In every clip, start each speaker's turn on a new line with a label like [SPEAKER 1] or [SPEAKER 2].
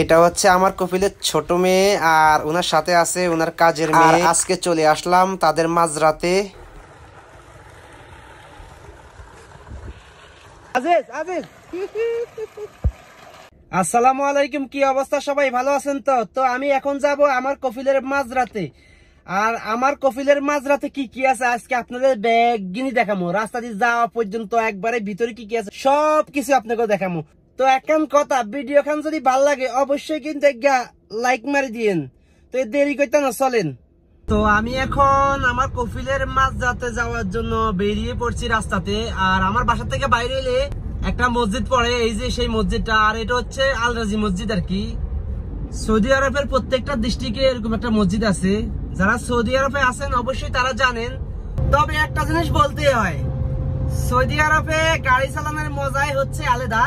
[SPEAKER 1] এটা হচ্ছে আমার কফিলের ছোট মেয়ে আর ওনার সাথে আছে ওনার কাজের মেয়ে। আজকে চলে আসলাম তাদের মাঝরাতে। আসসালামু আলাইকুম, কি অবস্থা সবাই ভালো আছেন? তো আমি এখন যাব আমার কফিলের মাঝরাতে। আর আমার কফিলের মাঝরাতে কি কি আছে আজকে আপনাদের ব্যাগিনি দেখামো। রাস্তা দিয়ে যাওয়া পর্যন্ত একবারে ভিতরে কি কি আছে সব কিছু আপনাকে দেখামো। তো এখন কথা, ভিডিও খান যদি ভাল লাগে অবশ্যই কিন্তু লাইক মারি দিয়েন। তো দেরি করতে না, চলেন। তো আমি এখন আমার কফিলের মাঝরাতে যাওয়ার জন্য বেরিয়ে পড়ছি রাস্তাতে। আর আমার বাসা থেকে বাইরে এলে একটা মসজিদ পড়ে, এই যে সেই মসজিদটা। আর এটা হচ্ছে আল রাজি মসজিদ আর কি। সৌদি আরবের প্রত্যেকটা ডিস্ট্রিক্টে এরকম একটা মসজিদ আছে। যারা সৌদি আরবে আছেন অবশ্যই তারা জানেন। তবে একটা জিনিস বলতে হয়, সৌদি আরবে গাড়ি চালানোর মজাই হচ্ছে আলাদা।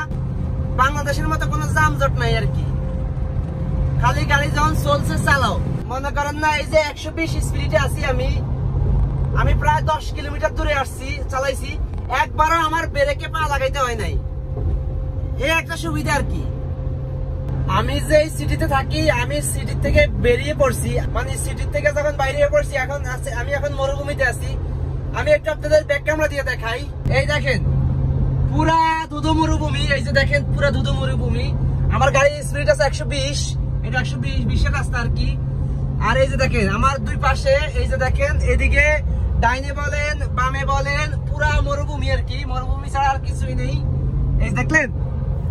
[SPEAKER 1] বাংলাদেশের মতো কোনো যানজট নাই আর কি। খালি গাড়ি যখন চলছে চালাও, মনে করেন না এই যে 120 স্পিডে আছি আমি প্রায় 10 কিলোমিটার দূরে আসছি, চালাইছি, একবারও আমার ব্রেকে পা লাগাইতে হয় নাই। এই একটা সুবিধা আর কি। আমি যে সিটিতে থাকি, আমি সিটি থেকে বেরিয়ে পড়ছি, মানে সিটি থেকে যখন বাইরে পড়ছি আমি এখন মরুভূমিতে আছি। আমি একটু আপনাদের ব্যাক ক্যামেরা দিয়ে দেখাই। এই দেখেন পুরা দুধু মরুভূমি, এই যে দেখেন পুরা দুধু মরুভূমি। আমার গাড়ির স্পিড আছে 120, এটা 120 রাস্তা আর কি। আর এই যে দেখেন আমার দুই পাশে, এই যে দেখেন এদিকে ডাইনে বলেন বামে বলেন পুরা মরুভূমি আর কি। মরুভূমি ছাড়া আর কিছুই নেই, এই দেখলেন।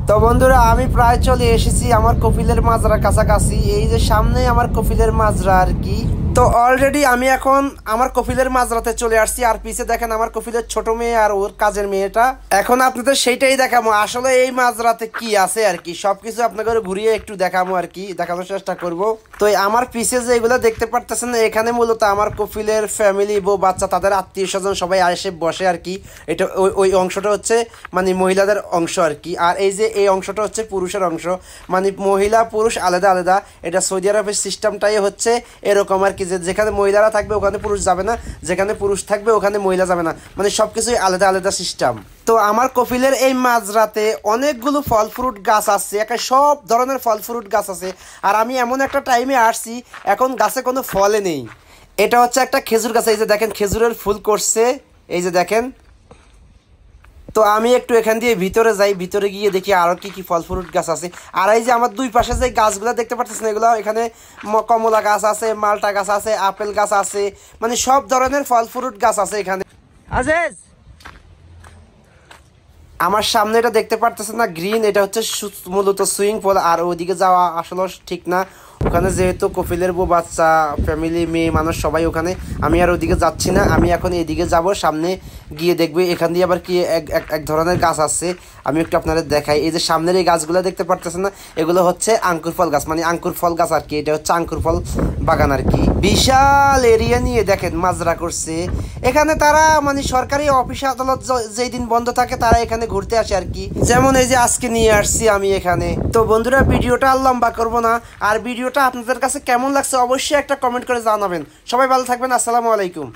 [SPEAKER 1] তো বন্ধুরা আমি প্রায় চলে এসেছি আমার কফিলের মাজরার কাছাকাছি। এই যে সামনে আমার কফিলের মাজরা আর কি। তো অলরেডি আমি এখন আমার কফিলের মাজরাতে চলে আসছি। আর পিছে দেখেন আমার কফিলের ছোট মেয়ে আর ওর কাজের মেয়েটা। এখন আপনাদের সেইটাই দেখাবো আসলে এই মাজরাতে কি আছে আর কি। সবকিছু আপনাদের ঘুরিয়ে একটু দেখাবো আর কি, দেখানোর চেষ্টা করব। তো আমার পিছে যে এগুলো দেখতে পারতেছেন, এখানে মূলত আমার কফিলের ফ্যামিলি, বউ বাচ্চা, তাদের আত্মীয় স্বজন সবাই এসে বসে আর কি। এটা ওই অংশটা হচ্ছে মানে মহিলাদের অংশ আর কি। আর এই যে এই অংশটা হচ্ছে পুরুষের অংশ, মানে মহিলা পুরুষ আলাদা আলাদা। এটা সৌদি আরবের সিস্টেমটাই হচ্ছে এরকম আর কি, যে যেখানে মহিলারা থাকবে ওখানে পুরুষ যাবে না, যেখানে পুরুষ থাকবে ওখানে মহিলা যাবে না, মানে সবকিছুই আলাদা আলাদা সিস্টেম। তো আমার কফিলের এই মাঝরাতে অনেকগুলো ফল ফ্রুট গাছ আছে, একা সব ধরনের ফল ফ্রুট গাছ আছে। আর আমি এমন একটা টাইমে আসছি এখন গাছে কোনো ফলে নেই। এটা হচ্ছে একটা খেজুর গাছ, এই যে দেখেন খেজুরের ফুল করছে, এই যে দেখেন। তো আমি একটু এখান দিয়ে ভিতরে যাই, ভিতরে গিয়ে দেখি আরো কি কি ফল ফ্রুট গাছ আছে। আর এই যে আমার দুই পাশে যে গাছগুলো দেখতে পাচ্ছেন, এগুলো এখানে কমলা গাছ আছে, মালটা গাছ আছে, আপেল গাছ আছে, মানে সব ধরনের ফল ফ্রুট গাছ আছে এখানে। আমার সামনে এটা দেখতে পারতেছেন না গ্রিন, এটা হচ্ছে মূলত সুইমিং পুল। আর ওইদিকে যাওয়া আসলে ঠিক না, ওখানে যেহেতু কফিলের বউ বাচ্চা ফ্যামিলি মেয়ে মানুষ সবাই ওখানে। আমি আর ওইদিকে যাচ্ছি না, আমি এখন এদিকে যাব, সামনে গিয়ে দেখবে এখান দিয়ে আবার কি এক ধরনের গাছ আছে। আমি একটু আপনাদের দেখাই। এই যে সামনের এই গাছগুলো দেখতে পারতেছেন না, এগুলো হচ্ছে আঙ্কুর ফল গাছ, মানে আঙ্কুর ফল গাছ আর কি। এটা হচ্ছে আঙ্কুর ফল বাগান আর কি। বিশাল এরিয়া নিয়ে দেখেন মাজরা করছে। এখানে তারা মানে সরকারি অফিস আদালত যেই দিন বন্ধ থাকে তারা এখানে ঘুরতে আসে আর কি। যেমন এই যে আজকে নিয়ে আসছি আমি এখানে। তো বন্ধুরা ভিডিওটা আর লম্বা করবো না। আর ভিডিওটা আপনাদের কাছে কেমন লাগছে অবশ্যই একটা কমেন্ট করে জানাবেন। সবাই ভালো থাকবেন, আসসালামু আলাইকুম।